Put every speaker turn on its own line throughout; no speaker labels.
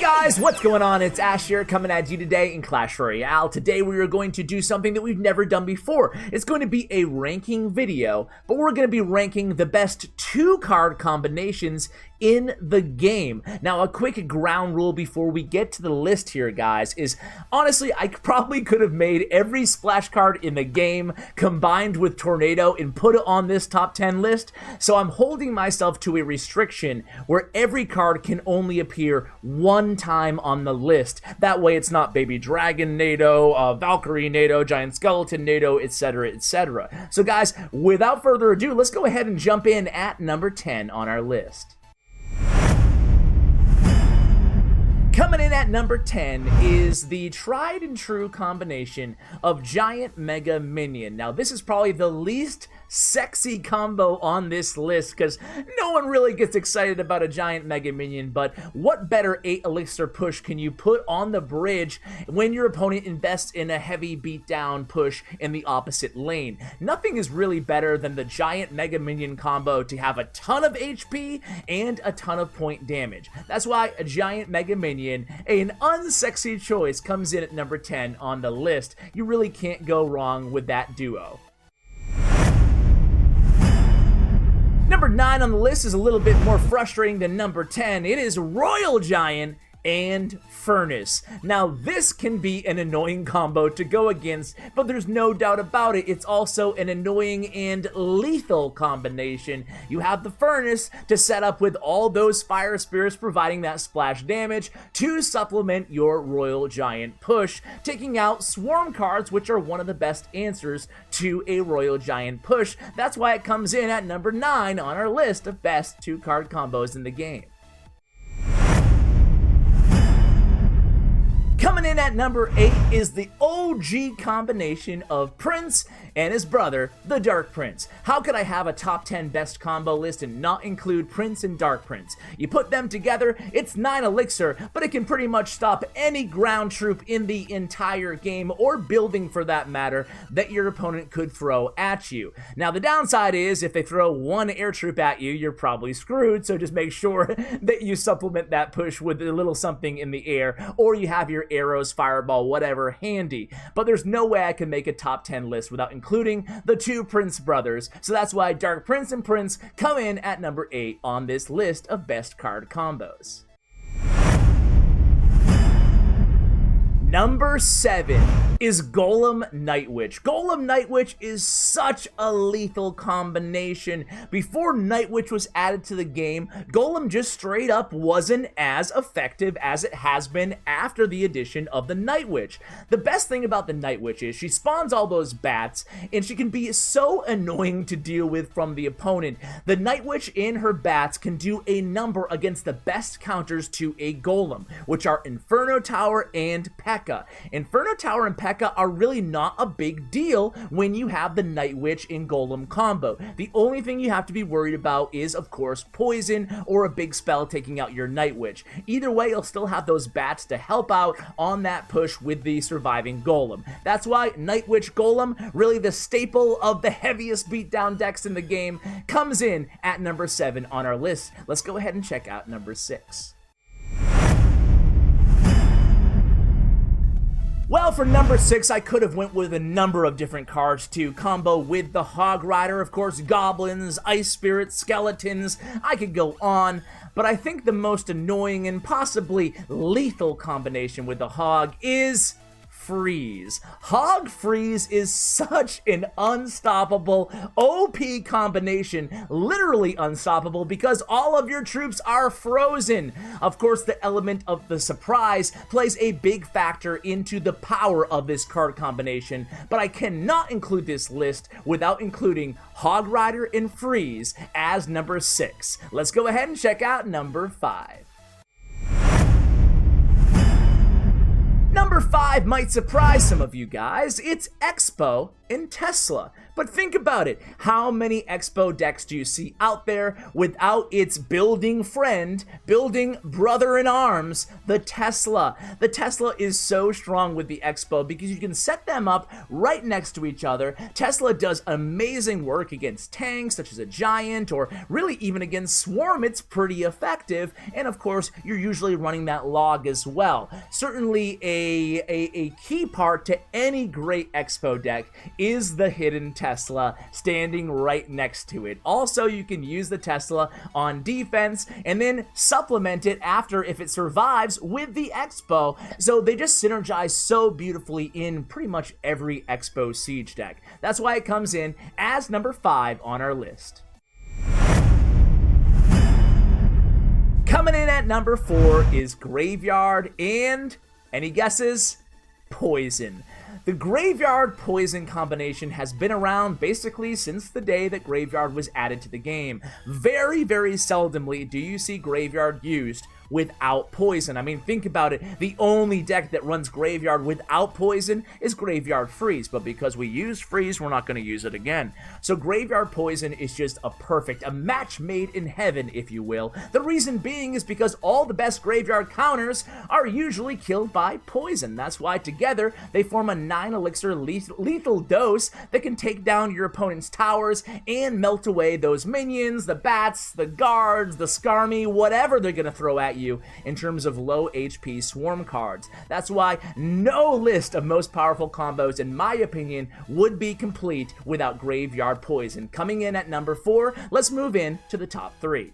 Guys, what's going on? It's Ash here coming at you today in Clash Royale. Today we are going to do something that we've never done before. It's going to be a ranking video, but we're going to be ranking the best 2-card combinations in the game. Now, a quick ground rule before we get to the list here, guys, is honestly, I probably could have made every splash card in the game combined with Tornado and put it on this top 10 list. So I'm holding myself to a restriction where every card can only appear one time on the list. That way it's not Baby Dragon NATO, Valkyrie NATO, Giant Skeleton NATO, etc, etc. So guys, without further ado, let's go ahead and jump in at number 10 on our list. Coming in at number 10 is the tried and true combination of Giant Mega Minion. Now, this is probably the least sexy combo on this list because no one really gets excited about a Giant Mega Minion, but what better 8 elixir push can you put on the bridge when your opponent invests in a heavy beatdown push in the opposite lane? Nothing is really better than the Giant Mega Minion combo to have a ton of HP and a ton of point damage. That's why a Giant Mega Minion, an unsexy choice, comes in at number 10 on the list. You really can't go wrong with that duo. Number 9 on the list is a little bit more frustrating than number 10. It is Royal Giant and Furnace. Now, this can be an annoying combo to go against, but there's no doubt about it, it's also an annoying and lethal combination. You have the Furnace to set up with all those Fire Spirits providing that splash damage to supplement your Royal Giant push, taking out Swarm cards, which are one of the best answers to a Royal Giant push. That's why it comes in at number 9 on our list of best 2-card combos in the game. Coming in at number 8 is the OG combination of Prince and his brother, the Dark Prince. How could I have a top 10 best combo list and not include Prince and Dark Prince? You put them together, it's 9 elixir, but it can pretty much stop any ground troop in the entire game, or building for that matter, that your opponent could throw at you. Now, the downside is if they throw 1 air troop at you, you're probably screwed, so just make sure that you supplement that push with a little something in the air, or you have your arrows, fireball, whatever handy. But there's no way I can make a top 10 list without including the 2 Prince brothers, so that's why Dark Prince and Prince come in at number 8 on this list of best card combos. Number 7 is Golem Knight. Golem Knight is such a lethal combination. Before Night Witch was added to the game, Golem just straight up wasn't as effective as it has been after the addition of the Night Witch. The best thing about the Night Witch is she spawns all those bats, and she can be so annoying to deal with from the opponent. The Night Witch and her bats can do a number against the best counters to a Golem, which are Inferno Tower and P.E.K.K.A. Inferno Tower and P.E.K.K.A. are really not a big deal when you have the Night Witch and Golem combo. The only thing you have to be worried about is, of course, poison or a big spell taking out your Night Witch. Either way, you'll still have those bats to help out on that push with the surviving Golem. That's why Night Witch Golem, really the staple of the heaviest beatdown decks in the game, comes in at number 7 on our list. Let's go ahead and check out number 6. Well, for number 6, I could have went with a number of different cards to combo with the Hog Rider. Of course, goblins, ice spirits, skeletons, I could go on. But I think the most annoying and possibly lethal combination with the Hog is Freeze. Hog Freeze is such an unstoppable OP combination, literally unstoppable, because all of your troops are frozen. Of course, the element of the surprise plays a big factor into the power of this card combination, but I cannot include this list without including Hog Rider and Freeze as number 6. Let's go ahead and check out number 5. Number 5 might surprise some of you guys. It's Expo in Tesla. But think about it. How many Expo decks do you see out there without its building friend, building brother in arms, the Tesla? The Tesla is so strong with the Expo because you can set them up right next to each other. Tesla does amazing work against tanks such as a Giant, or really even against Swarm. It's pretty effective. And of course, you're usually running that log as well. Certainly a key part to any great Expo deck is the hidden Tesla standing right next to it. Also, you can use the Tesla on defense and then supplement it after if it survives with the Expo. So they just synergize so beautifully in pretty much every Expo siege deck. That's why it comes in as number 5 on our list. Coming in at number 4 is Graveyard and, any guesses? Poison. The Graveyard Poison combination has been around basically since the day that Graveyard was added to the game. Very, very seldomly do you see Graveyard used without Poison. I mean, think about it. The only deck that runs Graveyard without Poison is Graveyard Freeze, but because we use Freeze, we're not going to use it again. So Graveyard Poison is just a match made in heaven, if you will. The reason being is because all the best Graveyard counters are usually killed by Poison. That's why together they form a 9 elixir lethal dose that can take down your opponent's towers and melt away those minions, the bats, the guards, the Skarmy, whatever they're going to throw at you in terms of low HP swarm cards. That's why no list of most powerful combos, in my opinion, would be complete without Graveyard Poison. Coming in at number 4, let's move in to the top 3.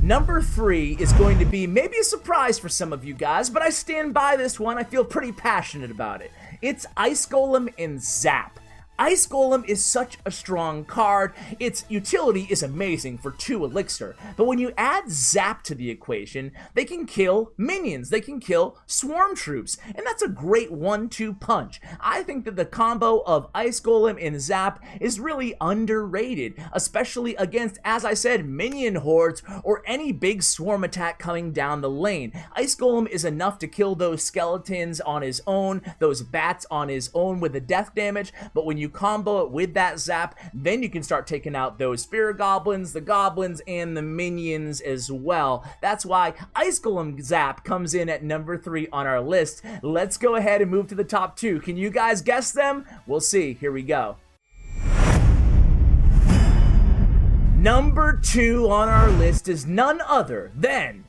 Number 3 is going to be maybe a surprise for some of you guys, but I stand by this one. I feel pretty passionate about it. It's Ice Golem and Zap. Ice Golem is such a strong card. Its utility is amazing for 2 elixir, but when you add Zap to the equation, they can kill minions, they can kill swarm troops, and that's a great 1-2 punch. I think that the combo of Ice Golem and Zap is really underrated, especially against, as I said, minion hordes or any big swarm attack coming down the lane. Ice Golem is enough to kill those skeletons on his own, those bats on his own with the death damage, but when you combo it with that Zap, then you can start taking out those Spirit Goblins, the Goblins, and the Minions as well. That's why Ice Golem Zap comes in at number 3 on our list. Let's go ahead and move to the top 2. Can you guys guess them? We'll see. Here we go. Number 2 on our list is none other than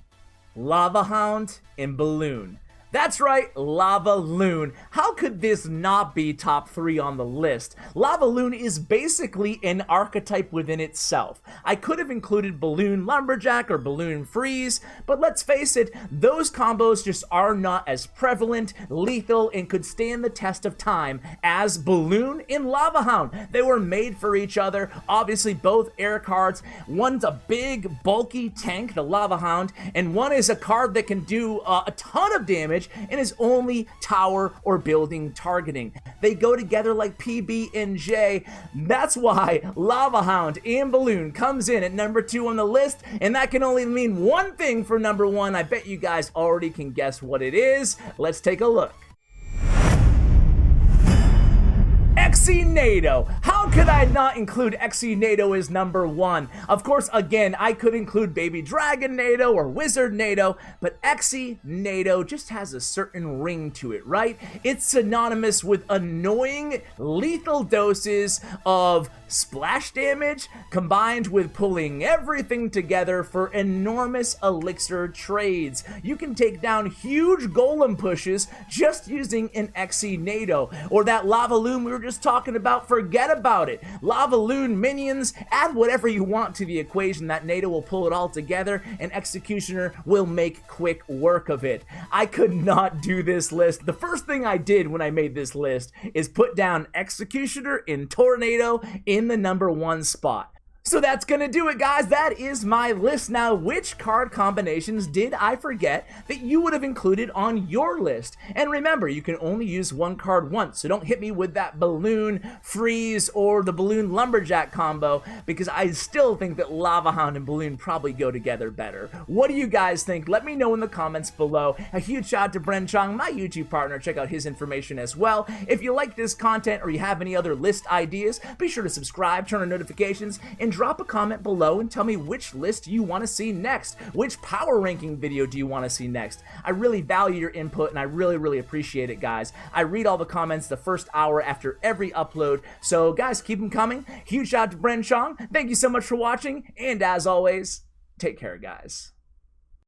Lava Hound and Balloon. That's right, Lava Loon. How could this not be top 3 on the list? Lava Loon is basically an archetype within itself. I could have included Balloon Lumberjack or Balloon Freeze, but let's face it, those combos just are not as prevalent, lethal, and could stand the test of time as Balloon and Lava Hound. They were made for each other. Obviously, both air cards. One's a big, bulky tank, the Lava Hound, and one is a card that can do a ton of damage and is only tower or building targeting. They go together like PB and J. That's why Lava Hound and Balloon comes in at number 2 on the list, and that can only mean one thing for number 1. I bet you guys already can guess what it is. Let's take a look. Exi-Nado. How could I not include Exi-Nado as number 1? Of course, again, I could include Baby Dragon Nado or Wizard Nado, but Exi-Nado just has a certain ring to it, right? It's synonymous with annoying, lethal doses of splash damage combined with pulling everything together for enormous elixir trades. You can take down huge golem pushes just using an Exi-Nado, or that Lava Loon we were just talking about. Forget about it. Lava Loon minions, add whatever you want to the equation. That Nado will pull it all together, and Executioner will make quick work of it. I could not do this list. The first thing I did when I made this list is put down Executioner in Tornado in the number 1 spot. So that's gonna do it, guys. That is my list. Now, which card combinations did I forget that you would have included on your list? And remember, you can only use one card once, so don't hit me with that balloon freeze or the balloon lumberjack combo, because I still think that Lava Hound and balloon probably go together better. What do you guys think? Let me know in the comments below. A huge shout out to Bren Chong, my YouTube partner. Check out his information as well. If you like this content or you have any other list ideas, be sure to subscribe, turn on notifications, and drop a comment below and tell me which list you want to see next. Which power ranking video do you want to see next? I really value your input and I really appreciate it, guys. I read all the comments the first hour after every upload, so guys, keep them coming. Huge shout out to Bren Chong. Thank you so much for watching, and as always, take care, guys.